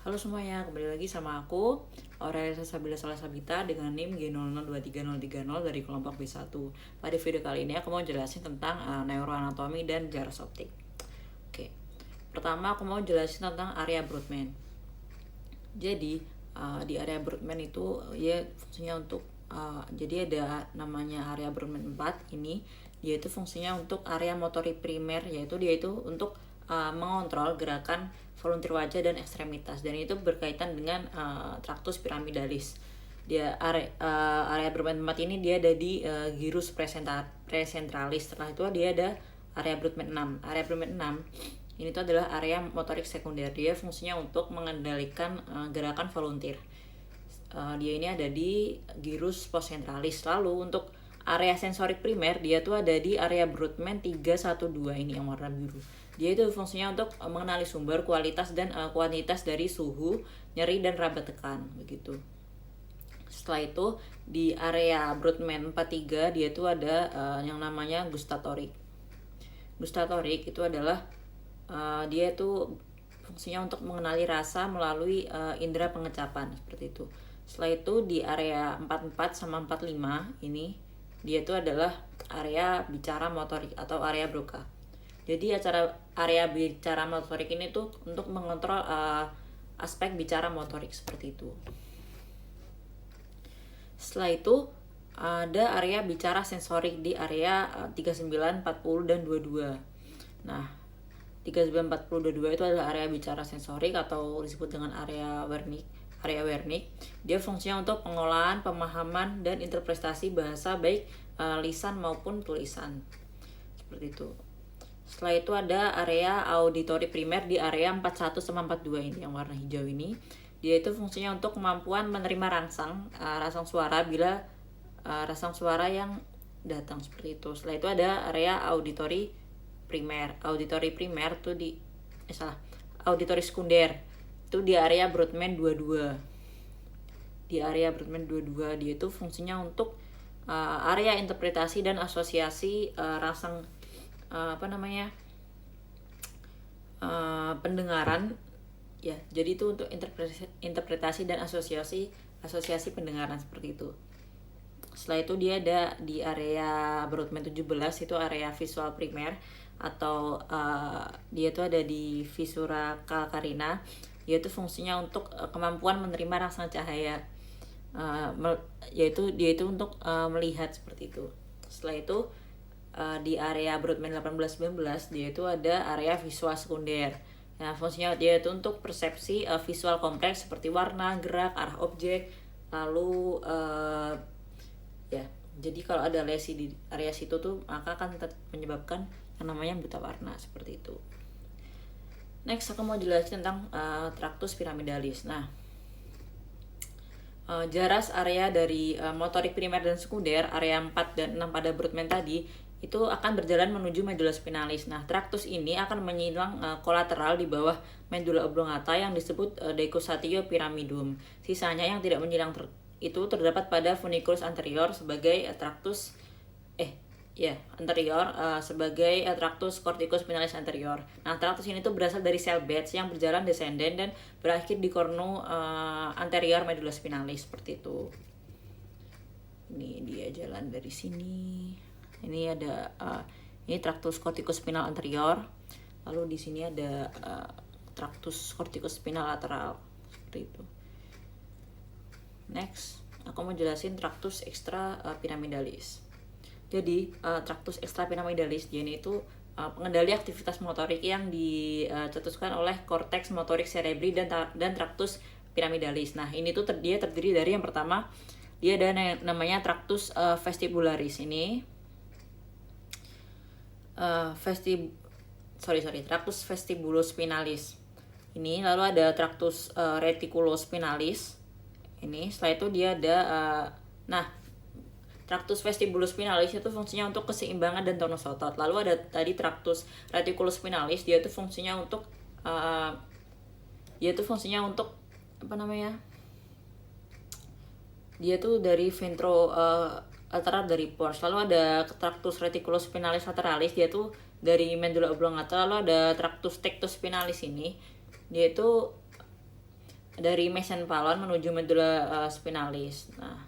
Halo semuanya, kembali lagi sama aku Aurelia Salsabila Salasabita dengan NIM G002330 dari kelompok B1. Pada video kali ini aku mau jelasin tentang neuroanatomi dan jaros optik. Oke, pertama aku mau jelasin tentang area Brodmann. Jadi di area Brodmann itu ya fungsinya untuk jadi ada namanya area Brodmann 4 ini, dia itu fungsinya untuk area motorik primer, yaitu dia itu untuk mengontrol gerakan volunteer wajah dan ekstremitas, dan itu berkaitan dengan tractus piramidalis. Dia area Brodmann 4 ini dia ada di gyrus presentralis. Setelah itu dia ada area Brodmann 6. Area Brodmann 6 ini tuh adalah area motorik sekunder. Dia fungsinya untuk mengendalikan gerakan volunteer. Dia ini ada di gyrus postcentralis. Lalu untuk area sensorik primer, dia tuh ada di area Brodmann 312 ini yang warna biru. Dia itu fungsinya untuk mengenali sumber, kualitas dan kuantitas dari suhu, nyeri dan raba tekan begitu. Setelah itu di area Brodmann 43 dia tuh ada yang namanya gustatorik. Gustatorik itu adalah dia itu fungsinya untuk mengenali rasa melalui indera pengecapan seperti itu. Setelah itu di area 44 sama 45 ini dia itu adalah area bicara motorik atau area Broca. Jadi area bicara motorik ini tuh untuk mengontrol aspek bicara motorik seperti itu. Setelah itu ada area bicara sensorik di area 39, 40 dan 22. Nah, 39, 40, 22 itu adalah area bicara sensorik atau disebut dengan area Wernicke. Dia fungsinya untuk pengolahan, pemahaman dan interpretasi bahasa baik lisan maupun tulisan. Seperti itu. Setelah itu ada area auditori primer di area 41 sama 42 ini yang warna hijau ini. Dia itu fungsinya untuk kemampuan menerima rangsang suara bila rangsang suara yang datang seperti itu. Setelah itu ada area auditori primer. Auditori primer tuh auditori sekunder itu di area Brodmann 22. Di area Brodmann 22 dia itu fungsinya untuk area interpretasi dan asosiasi rangsang pendengaran ya. Jadi itu untuk interpretasi dan asosiasi pendengaran seperti itu. Setelah itu dia ada di area Brodmann 17 itu area visual primer atau dia itu ada di visura calcarina. Dia itu fungsinya untuk kemampuan menerima rangsang cahaya, yaitu dia itu untuk melihat seperti itu. Setelah itu di area Brodmann 18-19 dia itu ada area visual sekunder. Nah, fungsinya dia itu untuk persepsi visual kompleks seperti warna, gerak, arah objek, lalu ya. Jadi kalau ada lesi di area situ tuh maka akan menyebabkan yang namanya buta warna seperti itu. Next aku mau jelasin tentang tractus piramidalis. Nah, jaras area dari motorik primer dan sekunder, area 4 dan 6 pada Brodmann tadi itu akan berjalan menuju medula spinalis. Nah, traktus ini akan menyilang kolateral di bawah medula oblongata yang disebut decussatio pyramidum. Sisanya yang tidak menyilang itu terdapat pada funiculus anterior sebagai traktus anterior sebagai traktus corticus spinalis anterior. Nah, traktus ini tuh berasal dari sel Betz yang berjalan descendent dan berakhir di cornu anterior medula spinalis seperti itu. Ini dia jalan dari sini. Ini ada ini traktus corticus spinal anterior. Lalu di sini ada traktus corticus spinal lateral seperti itu. Next, aku mau jelasin traktus extra piramidalis. Jadi traktus extra piramidalis dia ini itu pengendali aktivitas motorik yang dicetuskan oleh korteks motorik cerebri dan traktus piramidalis. Nah, ini tuh dia terdiri dari yang pertama dia ada namanya traktus vestibularis ini. Traktus vestibulospinalis ini, lalu ada traktus reticulospinalis ini. Setelah itu dia ada traktus vestibulospinalis itu fungsinya untuk keseimbangan dan tonus otot. Lalu ada tadi traktus reticulospinalis, dia itu fungsinya untuk dia tuh dari ventro lateral dari pons. Lalu ada traktus reticulospinalis lateralis, dia tuh dari medula oblongata. Lalu ada traktus tectospinalis ini, dia itu dari mesencephalon menuju medula spinalis. Nah,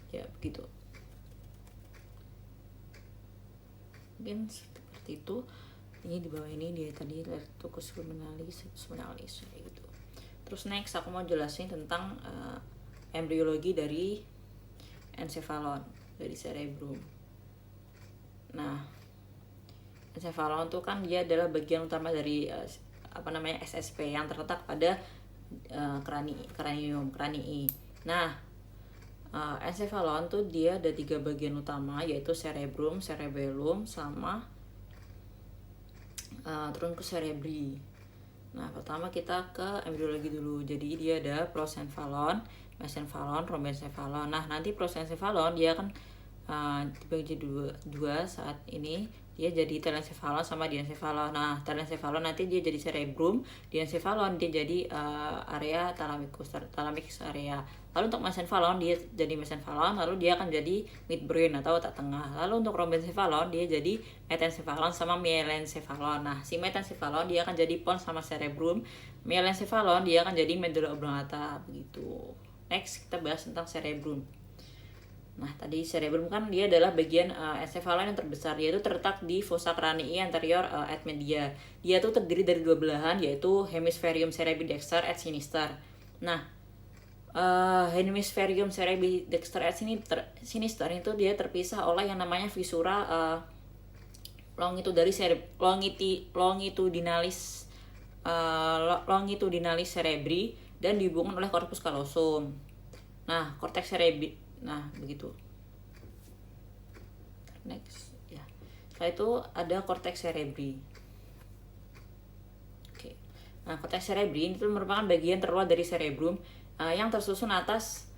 ya begitu. Mungkin seperti itu. Ini di bawah ini dia tadi rectus spinalis gitu. Terus next aku mau jelasin tentang embriologi dari encephalon, dari cerebrum. Nah, encephalon itu kan dia adalah bagian utama dari SSP yang terletak pada kranii. Nah, encephalon tuh dia ada 3 bagian utama, yaitu cerebrum, cerebellum, sama truncus cerebri. Nah, pertama kita ke embriologi dulu. Jadi dia ada prosencephalon, mesencephalon, rhombencephalon. Nah, nanti prosencephalon dia kan dibagi dua saat ini. Dia jadi telencephalon sama diencephalon. Nah, telencephalon nanti dia jadi cerebrum, diencephalon dia jadi area thalamicus area. Lalu untuk mesencephalon dia jadi mesencephalon, lalu dia akan jadi midbrain atau otak tengah. Lalu untuk rhombencephalon dia jadi metencephalon sama mielencephalon. Nah, si metencephalon dia akan jadi pons sama cerebrum, mielencephalon dia akan jadi medulla oblongata begitu. Next kita bahas tentang cerebrum. Nah, tadi cerebrum kan dia adalah bagian encephalon yang terbesar, yaitu terletak di fossa cranii anterior et media. Dia tuh terdiri dari 2 belahan, yaitu hemispherium cerebri dexter et sinister. Nah, hemispherium cerebri dexter et sinister itu dia terpisah oleh yang namanya visura longitudinalis cerebri dan dihubungkan oleh corpus callosum. Nah, cortex cerebri. Nah, begitu. Next, ya. Setelah itu ada cortex cerebri. Oke. Nah, cortex cerebri itu merupakan bagian terluar dari cerebrum yang tersusun atas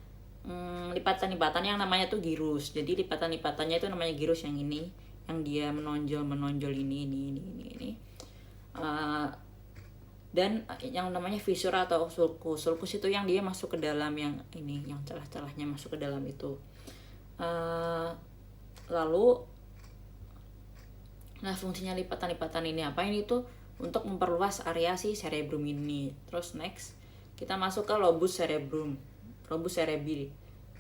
lipatan-lipatan yang namanya tuh gyrus. Jadi lipatan-lipatannya itu namanya gyrus yang ini, yang dia menonjol ini. Dan yang namanya visura atau sulcus itu yang dia masuk ke dalam yang ini, yang celah-celahnya masuk ke dalam itu. Lalu nah, fungsinya lipatan-lipatan ini apa? Ini tuh untuk memperluas area si cerebrum ini. Terus next kita masuk ke lobus cerebri.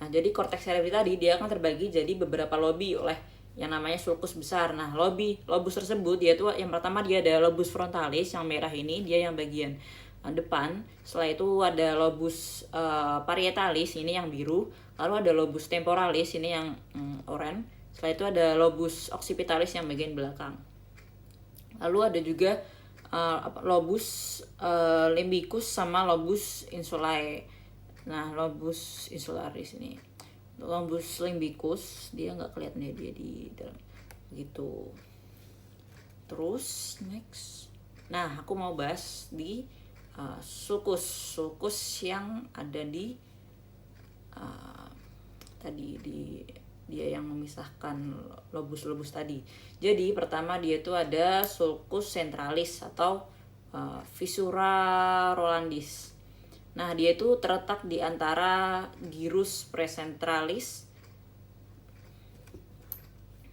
Nah, jadi cortex cerebri tadi dia akan terbagi jadi beberapa lobi oleh yang namanya sulcus besar. Nah, lobus tersebut dia tuh yang pertama dia ada lobus frontalis yang merah ini, dia yang bagian depan. Setelah itu ada lobus parietalis ini yang biru. Lalu ada lobus temporalis ini yang oranye. Setelah itu ada lobus occipitalis yang bagian belakang. Lalu ada juga lobus limbicus sama lobus insulae. Nah, lobus insularis ini. Lobus limbicus dia nggak kelihatan dia di dalam gitu. Terus next, nah aku mau bahas di sulcus yang ada di tadi di dia yang memisahkan lobus tadi. Jadi pertama dia itu ada sulcus centralis atau visura Rolandis. Nah, dia itu terletak di antara gyrus precentralis.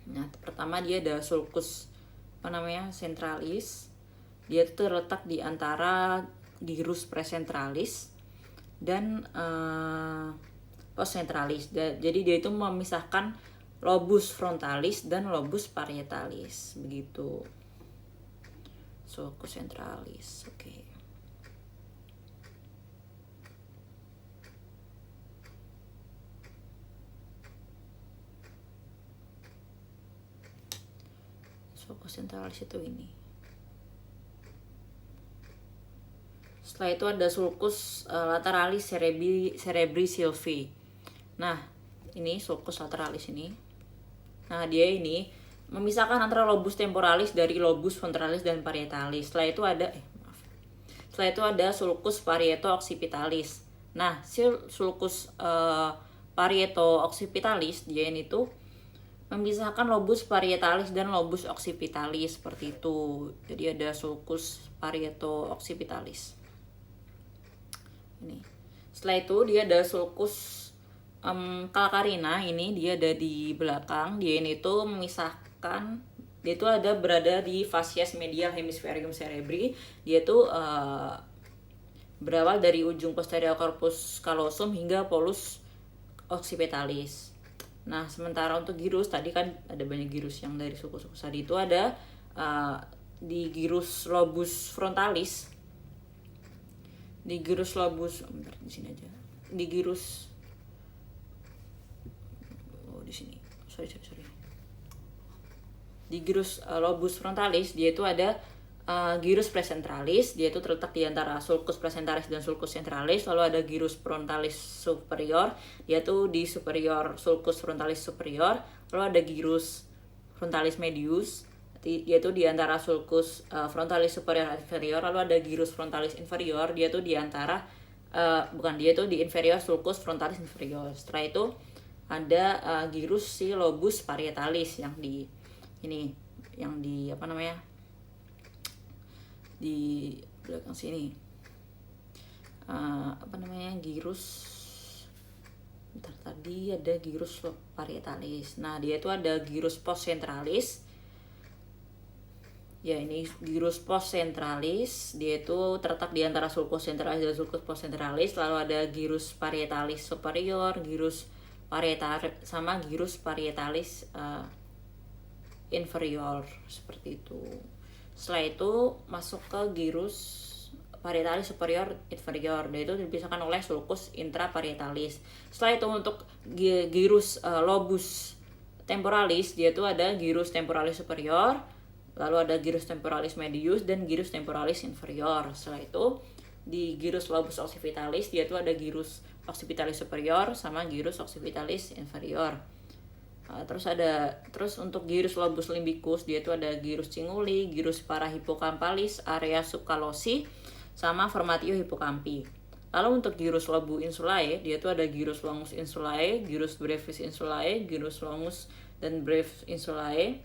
Nah, pertama dia ada sulcus centralis. Dia itu terletak di antara gyrus precentralis dan postcentralis. Jadi dia itu memisahkan lobus frontalis dan lobus parietalis begitu. Sulcus centralis. Oke. Sulcus centralis itu ini. Setelah itu ada sulcus lateralis cerebri sylvie. Nah, ini sulcus lateralis ini. Nah, dia ini memisahkan antara lobus temporalis dari lobus ventralis dan parietalis. Setelah itu ada sulcus parieto-occipitalis. Nah, sulcus parieto-occipitalis dia ini tuh memisahkan lobus parietalis dan lobus occipitalis seperti itu. Jadi ada sulcus parieto-occipitalis. Ini. Setelah itu dia ada sulcus calcarina, ini dia ada di belakang. Dia ini tuh memisahkan, dia itu berada di facies medial hemispherium cerebri. Dia tuh berawal dari ujung posterior corpus callosum hingga polus occipitalis. Nah, sementara untuk gyrus tadi kan ada banyak gyrus yang dari sulcus tadi itu ada di gyrus lobus frontalis. Di gyrus lobus, bentar di sini aja. Di gyrus di sini. Sorry. Di gyrus lobus frontalis dia itu ada gyrus presentalis, dia itu terletak di antara sulcus presentalis dan sulcus centralis. Lalu ada gyrus frontalis superior, dia itu di superior sulcus frontalis superior. Lalu ada gyrus frontalis medius, dia itu di antara sulcus frontalis superior inferior. Lalu ada gyrus frontalis inferior, dia itu di antara dia itu di inferior sulcus frontalis inferior. Setelah itu ada gyrus si lobus parietalis yang di ini, yang di di belakang sini, gyrus, bentar, tadi ada gyrus parietalis. Nah, dia itu ada gyrus postcentralis. Ya, ini gyrus postcentralis, dia itu terletak di antara sulcus centralis dan sulcus postcentralis. Lalu ada gyrus parietalis superior, gyrus parietalis sama gyrus parietalis inferior, seperti itu. Setelah itu masuk ke gyrus parietalis superior inferior, dia itu dipisahkan oleh sulcus intraparietalis. Setelah itu untuk gyrus lobus temporalis, dia itu ada gyrus temporalis superior, lalu ada gyrus temporalis medius dan gyrus temporalis inferior. Setelah itu di gyrus lobus occipitalis, dia itu ada gyrus occipitalis superior sama gyrus occipitalis inferior. Terus untuk gyrus lobus limbicus, dia itu ada gyrus cinguli, gyrus parahipokampalis, area subkalosi, sama formatio hippocampii. Lalu untuk gyrus lobu insulae, dia itu ada gyrus longus insulae, gyrus brevis insulae, gyrus longus dan brevis insulae.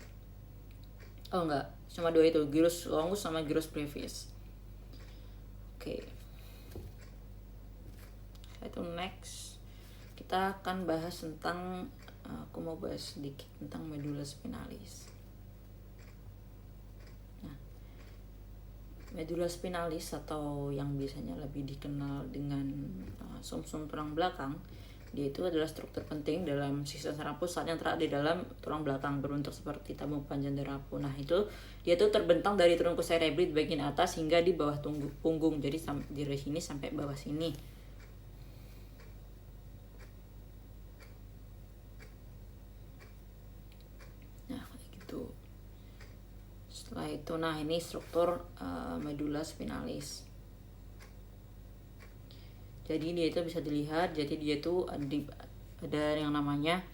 Oh enggak, cuma dua itu, gyrus longus sama gyrus brevis. Oke. Itu next kita akan bahas tentang aku mau bahas sedikit tentang medulla spinalis. Nah, medulla spinalis atau yang biasanya lebih dikenal dengan sumsum tulang belakang, dia itu adalah struktur penting dalam sistem saraf pusat yang terletak di dalam tulang belakang berbentuk seperti tabung panjang derapu. Nah, dia itu terbentang dari trunkus cerebri di bagian atas hingga di bawah punggung. Jadi dari sini sampai bawah sini. Setelah itu, nah ini struktur medulla spinalis. Jadi dia itu bisa dilihat, jadi dia itu ada yang namanya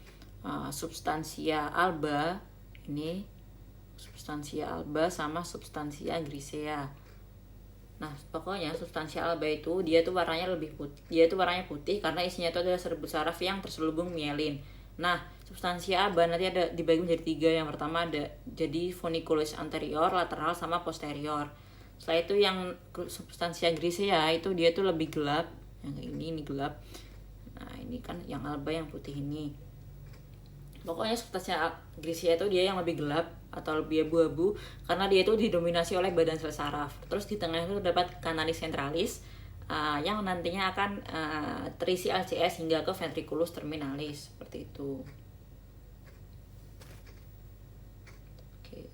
substansia alba, ini substansia alba sama substansia grisea. Nah, pokoknya substansia alba itu dia tuh warnanya putih karena isinya itu adalah serbuk saraf yang terselubung mielin. Nah, substansia alba nanti ada dibagi menjadi 3. Yang pertama ada jadi funiculus anterior, lateral, sama posterior. Setelah itu yang substansia grisea itu dia tuh lebih gelap. Yang ini gelap. Nah, ini kan yang alba yang putih ini. Pokoknya substansia grisea itu dia yang lebih gelap atau lebih abu-abu karena dia itu didominasi oleh badan sel saraf. Terus di tengah itu terdapat canalis centralis yang nantinya akan terisi LCS hingga ke ventriculus terminalis, seperti itu. Oke.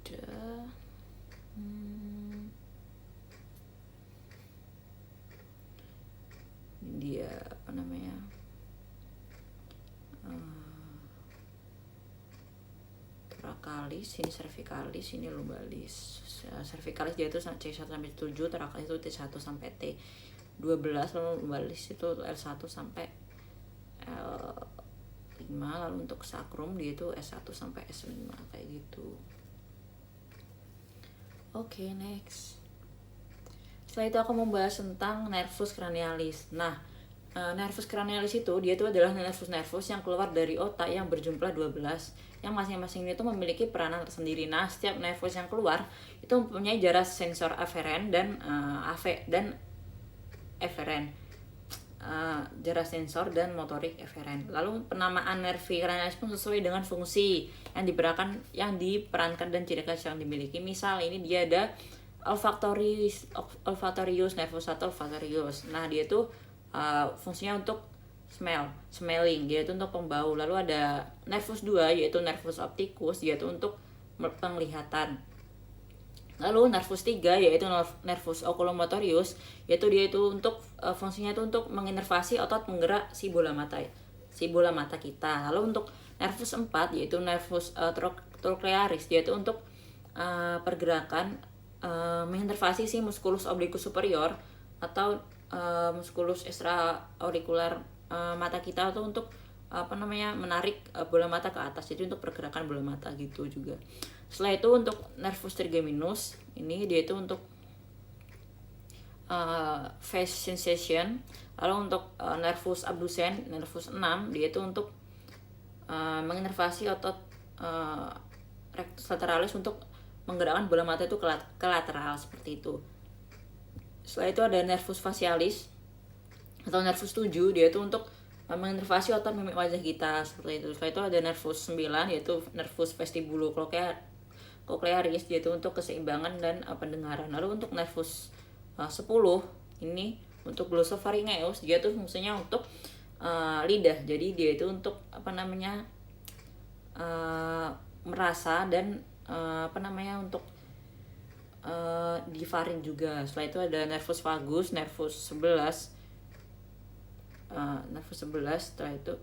Udah. Dia apa namanya, thoracalis, ini cervicalis, ini lumbalis. Cervicalis dia itu C1 sampai 7, thoracalis itu T1 sampai T12, lalu lumbalis itu L1 sampai L5, lalu untuk sacrum dia itu S1 sampai S5 kayak gitu. Oke, next. Setelah itu aku membahas tentang nervus cranialis. Nah, nervus cranialis itu dia itu adalah nervus yang keluar dari otak yang berjumlah 12, yang masing-masing itu memiliki peranan tersendiri. Nah, setiap nervus yang keluar itu mempunyai jarak sensor aferen dan eferen. jarak sensor dan motorik eferen. Lalu penamaan nervi cranialis pun sesuai dengan fungsi yang diperankan dan ciri khas yang dimiliki. Misal ini dia ada olfactorius nervus 1 olfactorius. Nah, dia itu fungsinya untuk smelling, yaitu untuk pembau. Lalu ada nervus 2 yaitu nervus opticus, yaitu untuk penglihatan. Lalu nervus 3 yaitu nervus oculomotorius, yaitu dia itu untuk fungsinya itu untuk menginervasi otot penggerak si bola mata kita. Lalu untuk nervus 4 yaitu nervus trochlearis, yaitu untuk pergerakan menginervasi si musculus obliquus superior atau musculus extraaurikular mata kita, atau untuk menarik bola mata ke atas, jadi untuk pergerakan bola mata gitu juga. Setelah itu untuk nervus trigeminus, ini dia itu untuk face sensation. Lalu untuk nervus abducens, nervus 6, dia itu untuk menginervasi otot rectus lateralis untuk menggerakkan bola mata itu ke lateral seperti itu. Setelah itu ada nervus facialis atau nervus 7, dia itu untuk menginervasi otot mimik wajah kita seperti itu. Setelah itu ada nervus 9 yaitu nervus vestibulocochlearis, yaitu untuk keseimbangan dan pendengaran. Lalu untuk nervus 10 ini untuk glossopharyngeus, dia tuh fungsinya untuk lidah. Jadi dia itu untuk merasa dan untuk di faring juga. Setelah itu ada nervus vagus, nervus 11. Setelah itu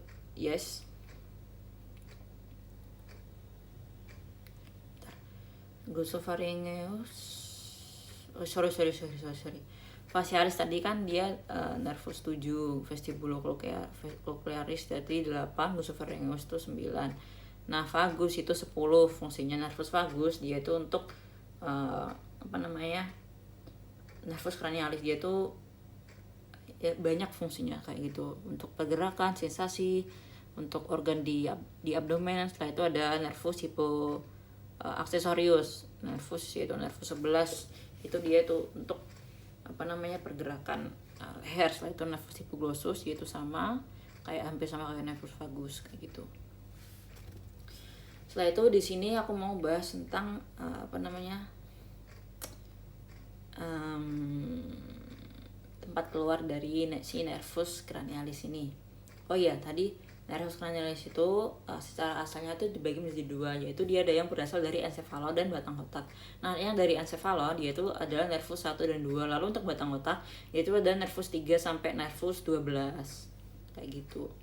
glossopharyngeus. Sorry. Facialis tadi kan dia nervus 7, vestibulocochlearis tadi 8, glossopharyngeus itu 9. Nah, vagus itu 10, fungsinya nervus vagus dia itu untuk nervus cranialis, dia itu banyak fungsinya kayak gitu, untuk pergerakan, sensasi, untuk organ di abdomen. Setelah itu ada nervus accessorius, yaitu nervus 11, itu dia itu untuk pergerakan leher. Setelah itu nervus hipoglossus, yaitu hampir sama kayak nervus vagus kayak gitu. Setelah itu di sini aku mau bahas tentang tempat keluar dari si nervus cranialis ini. Oh iya, tadi nervus cranialis itu secara asalnya itu dibagi menjadi 2, yaitu dia ada yang berasal dari encefalo dan batang otak. Nah, yang dari encefalo dia itu adalah nervus 1 dan 2. Lalu untuk batang otak yaitu ada nervus 3 sampai nervus 12 kayak gitu.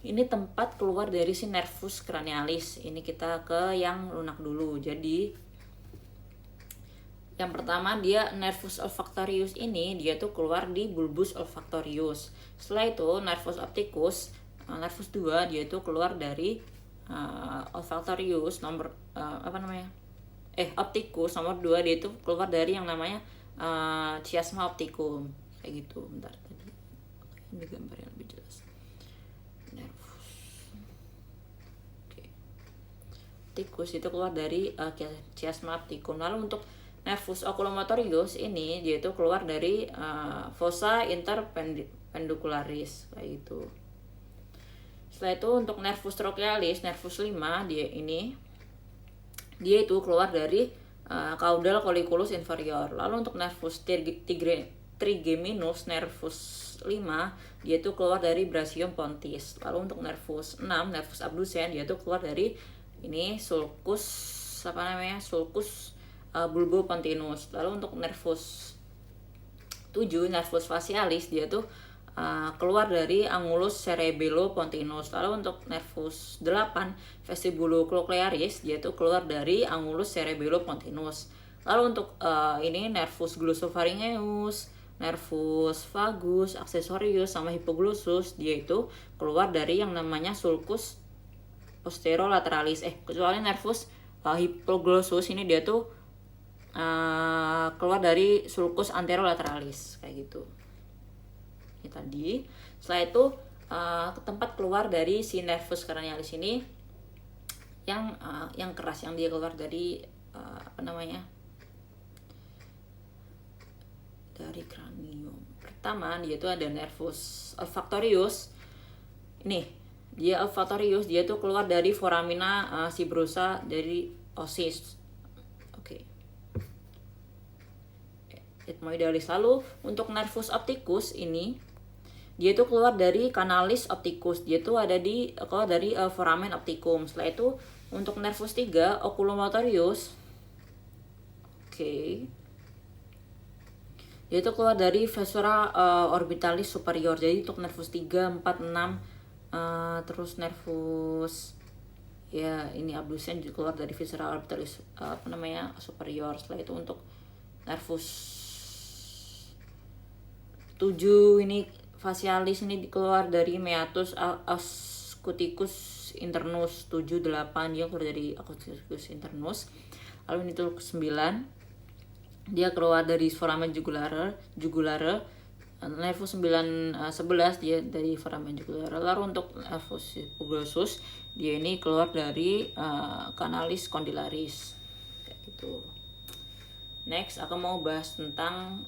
Ini tempat keluar dari si nervus cranialis. Ini kita ke yang lunak dulu. Jadi yang pertama dia nervus olfactorius, ini dia tuh keluar di bulbus olfactorius. Setelah itu nervus opticus, nervus 2, dia itu keluar dari olfactorius opticus nomor 2, dia itu keluar dari yang namanya chiasma opticum kayak gitu. Bentar, tadi ini gambar yang lebih jelas. Nervus opticus itu keluar dari chiasma opticum. Lalu untuk nervus oculomotorius ini dia itu keluar dari fossa interpendicularis kayak gitu. Setelah itu untuk nervus trochlearis, nervus 5, dia itu keluar dari caudal colliculus inferior. Lalu untuk nervus trigeminus, nervus 5, dia itu keluar dari brachioum pontis. Lalu untuk nervus 6, nervus abducens, dia itu keluar dari sulcus bulbopontinus. Lalu untuk nervus 7, nervus facialis, dia tuh keluar dari angulus cerebellopontinus. Lalu untuk nervus 8, vestibulocochlearis, dia tuh keluar dari angulus cerebellopontinus. Lalu untuk nervus glossopharyngeus, nervus vagus, accessorius, sama hipoglossus, dia itu keluar dari yang namanya sulcus posterolateralis. Kecuali nervus hipoglossus ini dia tuh keluar dari sulcus anterolateralis kayak gitu. Ini tadi. Setelah itu tempat keluar dari si nervus cranialis ini yang keras, yang dia keluar dari dari cranium pertama dia tuh ada nervus olfactorius. Nih, dia olfactorius, dia tuh keluar dari foramina fibrosa dari osis. Oke. Ethmoidalis. Lalu untuk nervus opticus ini dia itu keluar dari canalis opticus. Dia tuh ada keluar dari foramen opticum. Setelah itu untuk nervus 3 oculomotorius. Oke. Dia itu keluar dari viscera orbitalis superior. Jadi untuk nervus 3, 4, 6 terus nervus ya ini abdusen keluar dari viscera orbitalis superior. Setelah itu untuk nervus 7 ini facialis ini keluar dari meatus ausculticus internus. 7, 8 dia keluar dari ausculticus internus. Lalu ini tuh 9 dia keluar dari foramen jugulare. Nervus 9, 11 dia dari foramen jugulare. Lalu untuk nervus pugosus dia ini keluar dari canalis condylaris kayak gitu. Next aku mau bahas tentang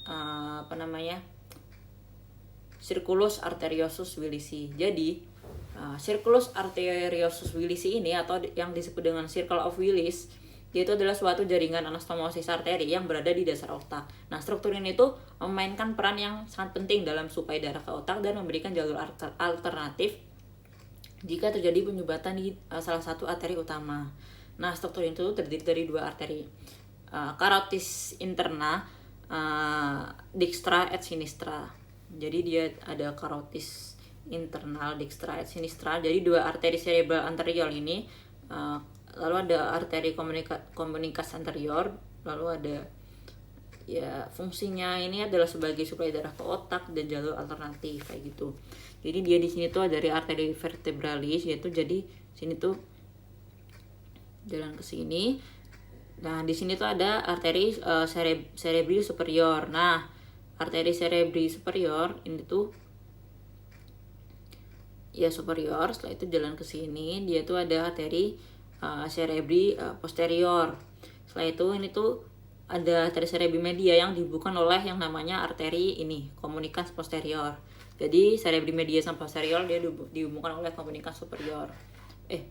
Circulus arteriosus willisi. Jadi Circulus arteriosus willisi ini atau yang disebut dengan Circle of Willis, dia itu adalah suatu jaringan anastomosis arteri yang berada di dasar otak. Nah, struktur ini tuh memainkan peran yang sangat penting dalam suplai darah ke otak dan memberikan jalur alternatif jika terjadi penyumbatan di salah satu arteri utama. Nah, struktur itu terdiri dari 2 arteri, carotis interna, dextra et sinistra. Jadi dia ada carotis internal, dextra et sinistra. Jadi 2 arteri cerebral anterior ini, lalu ada arteri komunikas anterior, lalu ada ya fungsinya ini adalah sebagai suplai darah ke otak dan jalur alternatif kayak gitu. Jadi dia di sini tuh dari arteri vertebralis, yaitu jadi sini tuh jalan ke sini. Nah, di sini tuh ada arteri cerebri superior. Nah, arteri cerebri superior ini tuh ya superior. Setelah itu jalan ke sini, dia tuh ada arteri cerebri posterior. Setelah itu ini tuh ada arteri cerebri media yang dihubungkan oleh yang namanya arteri ini komunikas posterior. Jadi cerebri media sama posterior dia dihubungkan oleh komunikas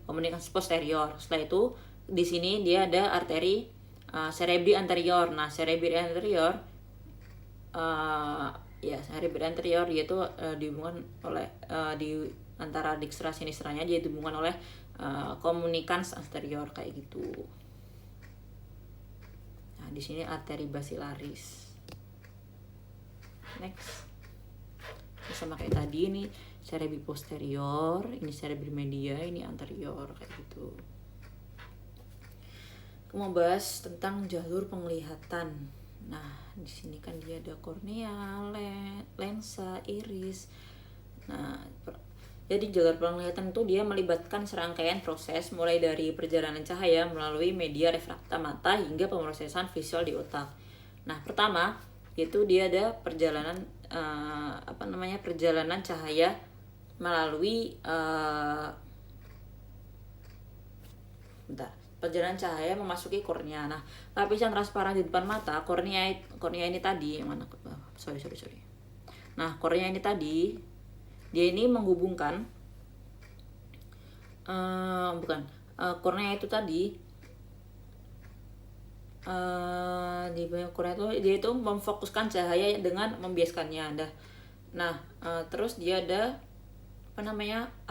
komunikas posterior. Setelah itu di sini dia ada arteri cerebri anterior. Nah, cerebri anterior cerebri anterior dia itu dihubungkan oleh di antara dextra sinistranya dia dihubungkan oleh komunikans anterior kayak gitu. Nah, di sini arteri basilaris. Next. Sama kayak tadi ini cerebri posterior, ini cerebri media, ini anterior kayak gitu. Aku mau bahas tentang jalur penglihatan. Nah, di sini kan dia ada kornea, lensa, iris. Nah, jadi jalur penglihatan itu dia melibatkan serangkaian proses mulai dari perjalanan cahaya melalui media refrakta mata hingga pemrosesan visual di otak. Nah, pertama itu dia ada perjalanan perjalanan cahaya melalui perjalanan cahaya memasuki kornea. Nah, lapisan transparan di depan mata kornea ini tadi yang mana? Sorry. Nah, kornea ini tadi dia ini menghubungkan kornea itu tadi di kornea itu dia itu memfokuskan cahaya dengan membiaskannya. Nah, terus dia ada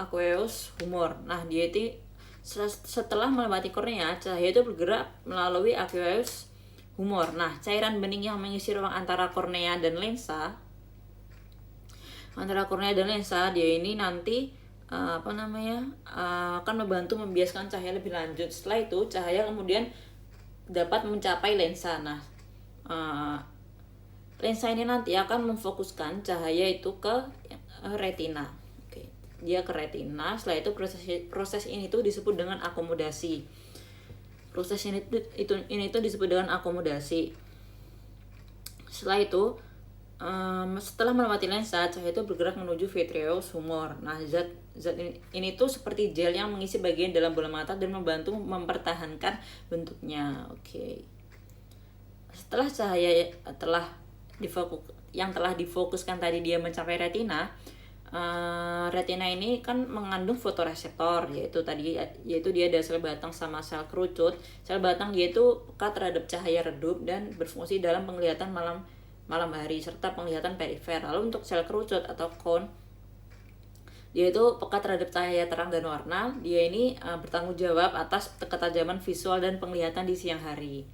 aqueous humor. Nah, dia itu setelah melewati kornea, cahaya itu bergerak melalui aqueous humor. Nah, cairan bening yang mengisi ruang antara kornea dan lensa dia ini nanti akan membantu membiaskan cahaya lebih lanjut. Setelah itu cahaya kemudian dapat mencapai lensa. Nah, lensa ini nanti akan memfokuskan cahaya itu ke retina. Oke, dia ke retina. Setelah itu proses ini tuh disebut dengan akomodasi. Proses ini tuh disebut dengan akomodasi. Setelah itu setelah melewati lensa, cahaya itu bergerak menuju vitreous humor. Nah, zat ini tuh seperti gel yang mengisi bagian dalam bola mata dan membantu mempertahankan bentuknya. Oke. Setelah cahaya telah yang telah difokuskan tadi dia mencapai retina, retina ini kan mengandung fotoreseptor, yaitu dia ada sel batang sama sel kerucut. Sel batang dia itu peka terhadap cahaya redup dan berfungsi dalam penglihatan malam hari serta penglihatan perifer. Lalu untuk sel kerucut atau cone, dia itu peka terhadap cahaya terang dan warna. Dia ini bertanggung jawab atas ketajaman visual dan penglihatan di siang hari.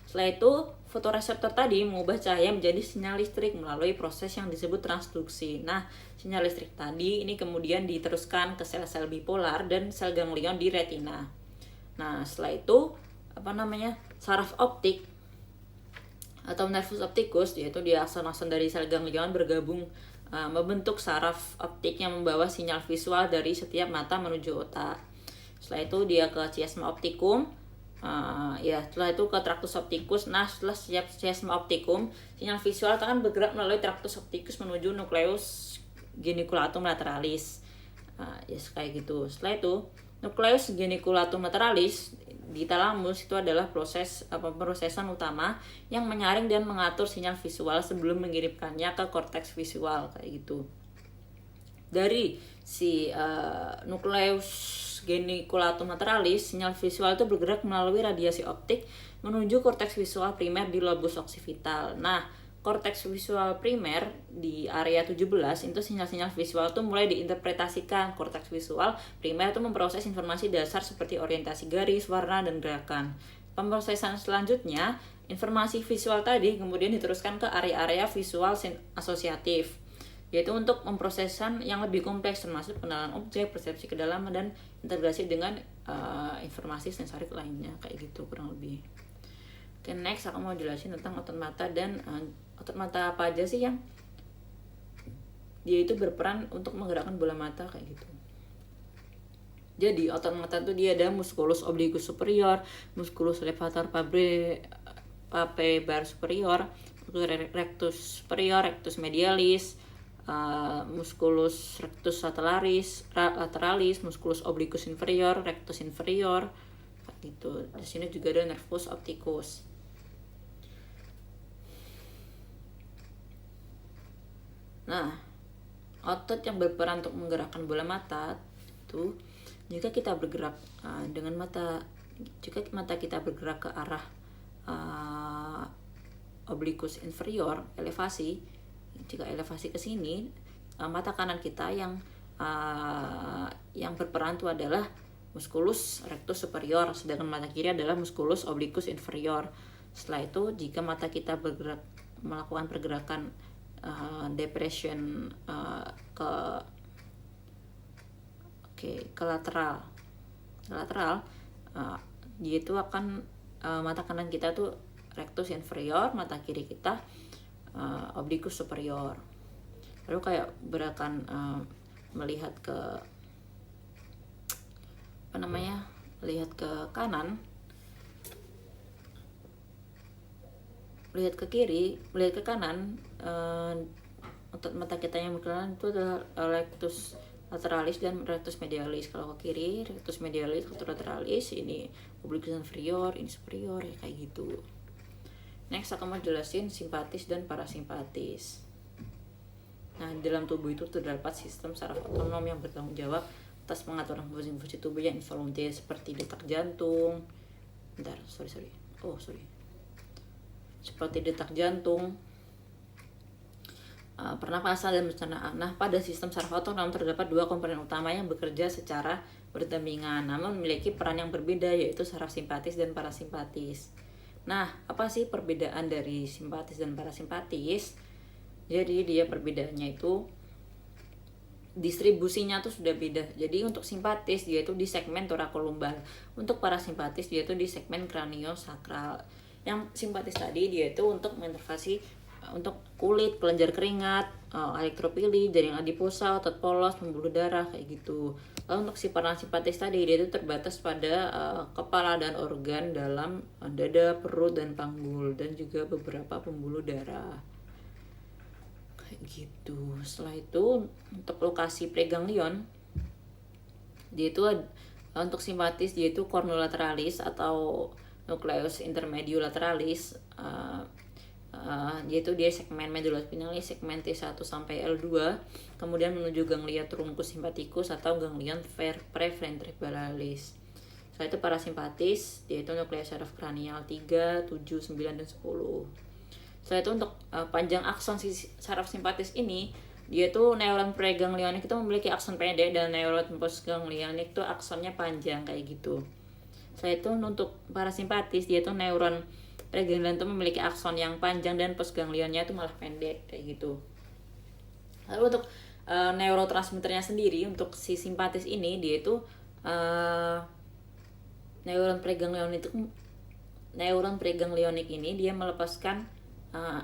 Setelah itu, fotoreseptor tadi mengubah cahaya menjadi sinyal listrik melalui proses yang disebut transduksi. Nah, sinyal listrik tadi ini kemudian diteruskan ke sel-sel bipolar dan sel ganglion di retina. Nah, setelah itu saraf optik atau nervus opticus, yaitu di akson-akson dari sel ganglion bergabung membentuk saraf optik yang membawa sinyal visual dari setiap mata menuju otak. Setelah itu dia ke chiasma opticum. Setelah itu ke tractus opticus. Nah, setelah chiasma opticum, sinyal visual akan bergerak melalui tractus opticus menuju nucleus geniculatum lateralis. Kayak gitu. Setelah itu, nucleus geniculatum lateralis di talamus itu adalah prosesan utama yang menyaring dan mengatur sinyal visual sebelum mengirimkannya ke korteks visual, kayak gitu. Dari si nucleus geniculatum lateralis, sinyal visual itu bergerak melalui radiasi optik menuju korteks visual primer di lobus occipital. Nah, korteks visual primer di area 17 itu sinyal-sinyal visual itu mulai diinterpretasikan. Korteks visual primer itu memproses informasi dasar seperti orientasi garis, warna, dan gerakan. Pemrosesan selanjutnya, informasi visual tadi kemudian diteruskan ke area-area visual asosiatif, yaitu untuk pemrosesan yang lebih kompleks termasuk pengenalan objek, persepsi kedalaman, dan integrasi dengan informasi sensorik lainnya, kayak gitu kurang lebih. Oke, next aku mau jelasin tentang otot mata dan otot mata apa aja sih yang dia itu berperan untuk menggerakkan bola mata, kayak gitu. Jadi otot mata itu dia ada musculus obliquus superior, musculus levator palpebar superior, rectus superior, rectus medialis, musculus rectus lateralis, musculus obliquus inferior, rectus inferior, gitu. Di sini juga ada nervus opticus. Nah, otot yang berperan untuk menggerakkan bola mata itu jika mata kita bergerak ke arah obliquus inferior, jika elevasi ke sini, mata kanan kita yang berperan itu adalah musculus rectus superior, sedangkan mata kiri adalah musculus obliquus inferior. Setelah itu, jika mata kita melakukan pergerakan depression ke lateral, dia itu akan mata kanan kita tuh rectus inferior, mata kiri kita obliquus superior. Lalu kayak gerakan melihat ke kanan, melihat ke kiri, melihat ke kanan, otot mata kita yang berkenan itu adalah rectus lateralis dan rectus medialis. Kalau ke kiri rectus medialis, rectus lateralis, ini obliquus inferior, ini superior, ya kayak gitu. Next aku mau jelasin simpatis dan parasimpatis. Nah, di dalam tubuh itu terdapat sistem saraf otonom yang bertanggung jawab atas pengaturan fungsi-fungsi tubuh yang involuntar seperti detak jantung. Seperti detak jantung, pernapasan dan pencernaan. Nah, pada sistem saraf otonom terdapat dua komponen utama yang bekerja secara berdampingan namun memiliki peran yang berbeda, yaitu saraf simpatis dan parasimpatis. Nah, apa sih perbedaan dari simpatis dan parasimpatis? Jadi dia perbedaannya itu distribusinya tuh sudah beda. Jadi untuk simpatis dia itu di segmen torakolumbal, untuk parasimpatis dia itu di segmen kraniosakral. Yang simpatis tadi dia itu untuk menginnervasi untuk kulit, kelenjar keringat, elektropili, jaring adiposa, otot polos, pembuluh darah, kayak gitu. Lalu untuk si parasimpatis tadi dia itu terbatas pada kepala dan organ dalam dada, perut, dan panggul, dan juga beberapa pembuluh darah, kayak gitu. Setelah itu untuk lokasi preganglion dia itu untuk simpatis dia itu cornulateralis atau nucleus intermediolaterales, yaitu dia segmen medula spinalis segmen T1 sampai L2, kemudian menuju ganglia truncus sympathicus atau ganglion preventricularis. Setelah itu parasimpatis, yaitu nukleus saraf kranial 3, 7, 9, dan 10. Setelah itu untuk panjang akson saraf simpatis ini, dia tuh neuron preganglionik itu memiliki akson pendek dan neuron postganglionik itu aksonnya panjang kayak gitu. Setelah itu untuk parasimpatis, dia tuh neuron preganglion itu memiliki akson yang panjang dan postganglionnya itu malah pendek kayak gitu. Lalu untuk neurotransmitternya sendiri, untuk si simpatis ini dia itu neuron preganglionik ini dia melepaskan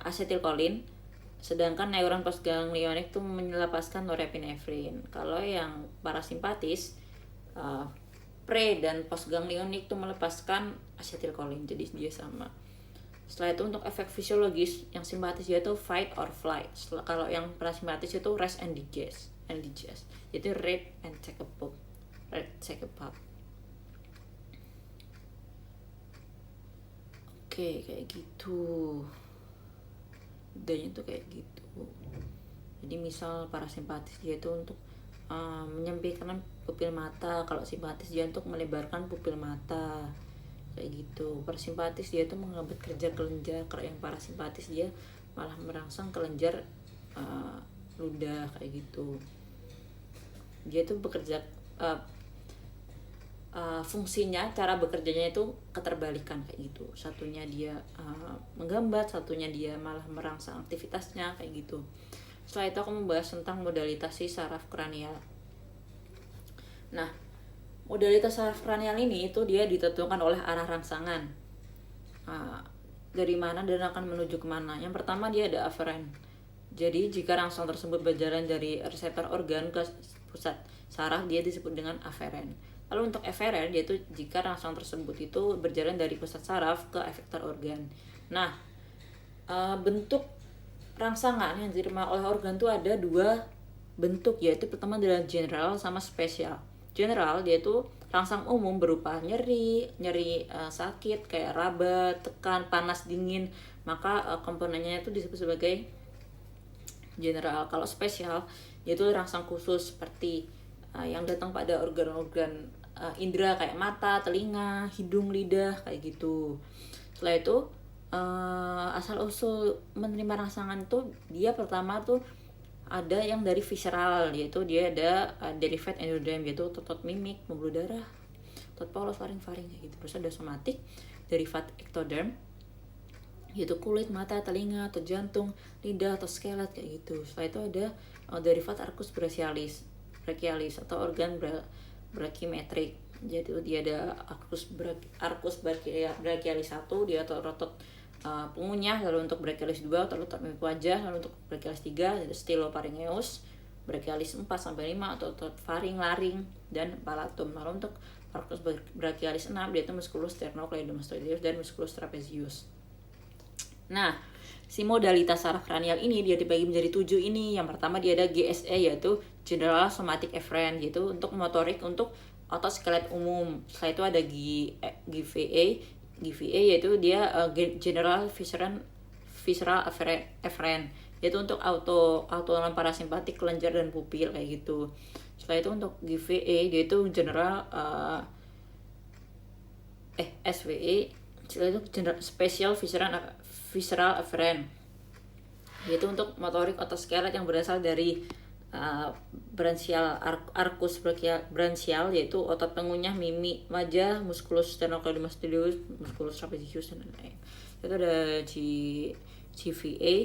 asetilkolin, sedangkan neuron postganglionik itu melepaskan norepinefrin. Kalau yang parasimpatis, pre dan postganglionik itu melepaskan asetilkolin, jadi dia sama. Setelah itu untuk efek fisiologis, yang simpatis yaitu fight or flight. Kalau yang parasimpatis itu rest and digest, jadi rape and take a poop. Oke, kayak gitu. Bedanya tuh kayak gitu. Jadi misal parasimpatis dia itu untuk menyempitkan pupil mata, kalau simpatis dia untuk melebarkan pupil mata kayak gitu. Parasimpatis dia itu menghambat kerja kelenjar, kalau yang parasimpatis dia malah merangsang kelenjar ludah kayak gitu. Dia itu bekerja fungsinya, cara bekerjanya itu keterbalikan kayak gitu. Satunya dia menghambat, satunya dia malah merangsang aktivitasnya kayak gitu. Setelah itu aku membahas tentang modalitas si saraf kranial. Nah, modalitas saraf kranial ini itu dia ditentukan oleh arah rangsangan. Dari mana dan akan menuju kemana. Yang pertama dia ada afferent. Jadi jika rangsang tersebut berjalan dari reseptor organ ke pusat saraf, dia disebut dengan afferent. Lalu untuk efferent, yaitu jika rangsang tersebut itu berjalan dari pusat saraf ke efektor organ. Nah, bentuk rangsangan yang diterima oleh organ itu ada dua bentuk, yaitu pertama adalah general sama spesial. General dia itu rangsang umum berupa nyeri sakit kayak raba, tekan, panas, dingin, maka komponennya itu disebut sebagai general. Kalau spesial yaitu rangsang khusus seperti yang datang pada organ-organ indera kayak mata, telinga, hidung, lidah kayak gitu. Setelah itu asal usul menerima rangsangan itu dia pertama tuh ada yang dari visceral, yaitu dia ada derivat endoderm, yaitu otot mimik, pembuluh darah, otot polos, faring kayak gitu. Terus ada somatik, derivat ectoderm, yaitu kulit, mata, telinga, atau jantung, lidah, atau skelet kayak gitu. Setelah itu ada derivat arcus brachialis atau organ brachymetrik. Jadi dia ada arcus brachialis 1, dia otot pengunyah. Lalu untuk brachialis 2 otot mimik wajah. Lalu untuk brachialis 3 ada styloparingeus. Brachialis 4 sampai 5 atau otot faring, laring, dan palatum. Lalu untuk arcus brachialis 6 dia itu musculus sternocleidomastoideus dan musculus trapezius. Nah, si modalitas saraf kranial ini dia dibagi menjadi 7 ini. Yang pertama dia ada GSE, yaitu General Somatic Efferent, yaitu untuk motorik untuk otot skelet umum. Setelah itu ada GVA yaitu dia General Visceral Efferent, yaitu untuk autonom parasimpatik, kelenjar, dan pupil kayak gitu. Setelah itu untuk GVA dia itu General SVE, setelah itu Special Visceral Efferent, yaitu untuk motorik otot skelet yang berasal dari arcus branchial, yaitu otot pengunyah mimi wajah, musculus sternocleidomastoideus, musculus trapezius, dan lain-lain. Itu ada GVA,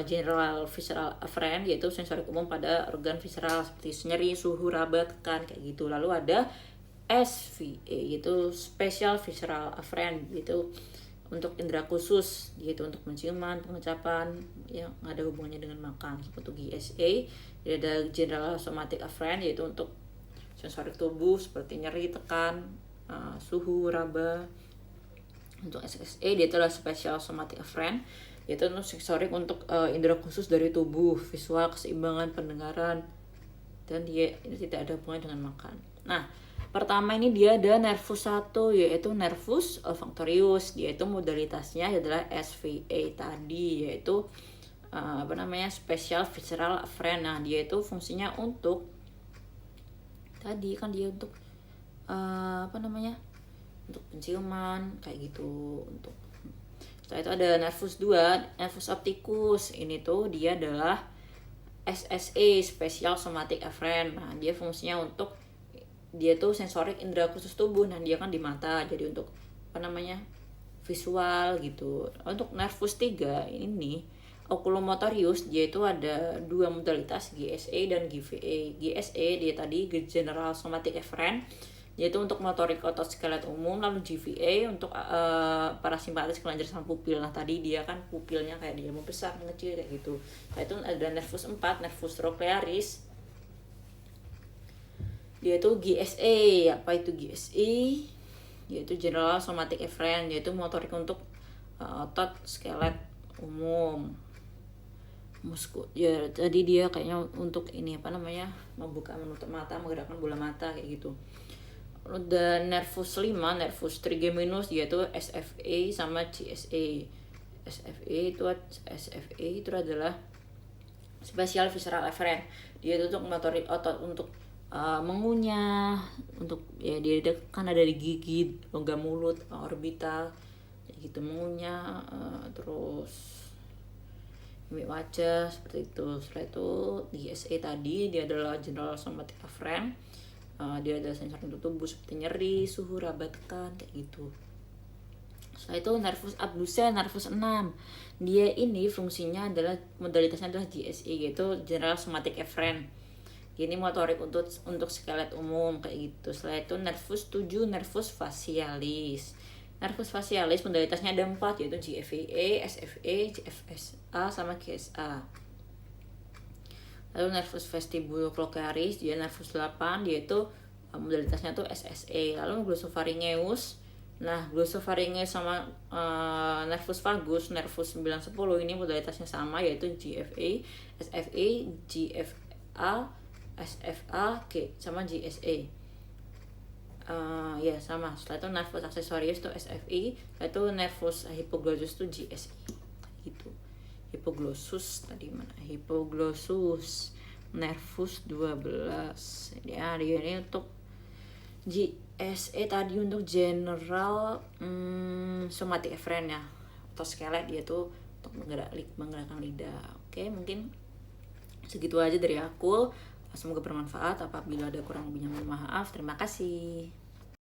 General Visceral Efferent, yaitu sensorik umum pada organ visceral seperti nyeri, suhu, raba, tekan kayak gitu. Lalu ada SVA, yaitu Special Visceral Efferent, yaitu untuk indera khusus, yaitu untuk penciuman, pengecapan yang ada hubungannya dengan makan. Untuk GSA ada General Somatic Efferent, yaitu untuk sensorik tubuh seperti nyeri, tekan, suhu, raba. Untuk SSA dia adalah Special Somatic Efferent, yaitu untuk sensorik untuk indera khusus dari tubuh, visual, keseimbangan, pendengaran, dan dia ini tidak ada hubungan dengan makan. Nah, Pertama ini dia ada nervus 1, yaitu nervus olfactorius. Dia itu modalitasnya adalah SVA tadi, yaitu special visceral afferent. Nah, dia itu fungsinya untuk tadi kan dia untuk untuk penciuman kayak gitu. Untuk setelah itu ada nervus 2, nervus opticus. Ini tuh dia adalah SSA, special somatic afferent. Nah, dia fungsinya untuk dia tuh sensorik indera khusus tubuh. Nah, dia kan di mata, jadi untuk visual gitu. Untuk nervus 3 ini oculomotorius, dia itu ada dua modalitas, GSA dan GVA. GSA dia tadi general somatic afferent, yaitu untuk motorik otot skelet umum. Lalu GVA untuk parasimpatis kelenjar sama pupil. Nah, tadi dia kan pupilnya kayak dia membesar, mengecil kayak gitu. Nah, itu ada nervus 4, nervus trochlearis. Dia itu GSA. Apa itu GSA? Yaitu general somatic afferent, yaitu motorik untuk otot skelet umum. Ya, tadi dia kayaknya untuk ini membuka menutup mata, menggerakkan bola mata kayak gitu. Dan nervus 5, nervus trigeminus, yaitu SFA sama GSA. SFA itu adalah special visceral afferent. Dia itu untuk motorik otot untuk mengunyah, untuk ya dia kan ada di gigi, logam mulut, orbital kayak gitu, mengunyah, terus wajah seperti itu. Setelah itu GSA tadi dia adalah general somatic afferent. Dia ada sensor untuk tubuh seperti nyeri, suhu, rabatan kayak gitu. Setelah itu nervus abducens, nervus 6. Dia ini fungsinya adalah modalitasnya adalah GSA, yaitu general somatic afferent. Ini motorik untuk skelet umum kayak gitu. Setelah itu nervus 7, nervus facialis. Nervus facialis modalitasnya ada 4, yaitu GFA, SFA, GFSA sama GSA. Lalu nervus vestibulocochlearis, dia nervus 8, yaitu modalitasnya tuh SSA. Lalu glossopharyngeus. Nah, glossopharyngeus sama nervus vagus, nervus 9, 10 ini modalitasnya sama, yaitu GFA, SFA, GFA, SFA, G sama GSA. Ya sama. Setelah itu nervus accessorius itu SFI, setelah itu nervus hypoglossus itu GSI gitu. Hipoglossus tadi mana? Hipoglossus nervus 12. Ya, dia ini untuk GSA tadi untuk general somatic afferent ya, atau skelet. Dia tuh untuk menggerakkan lidah. Oke, mungkin segitu aja dari aku. Semoga bermanfaat. Apabila ada kurang lebihnya mohon maaf. Terima kasih.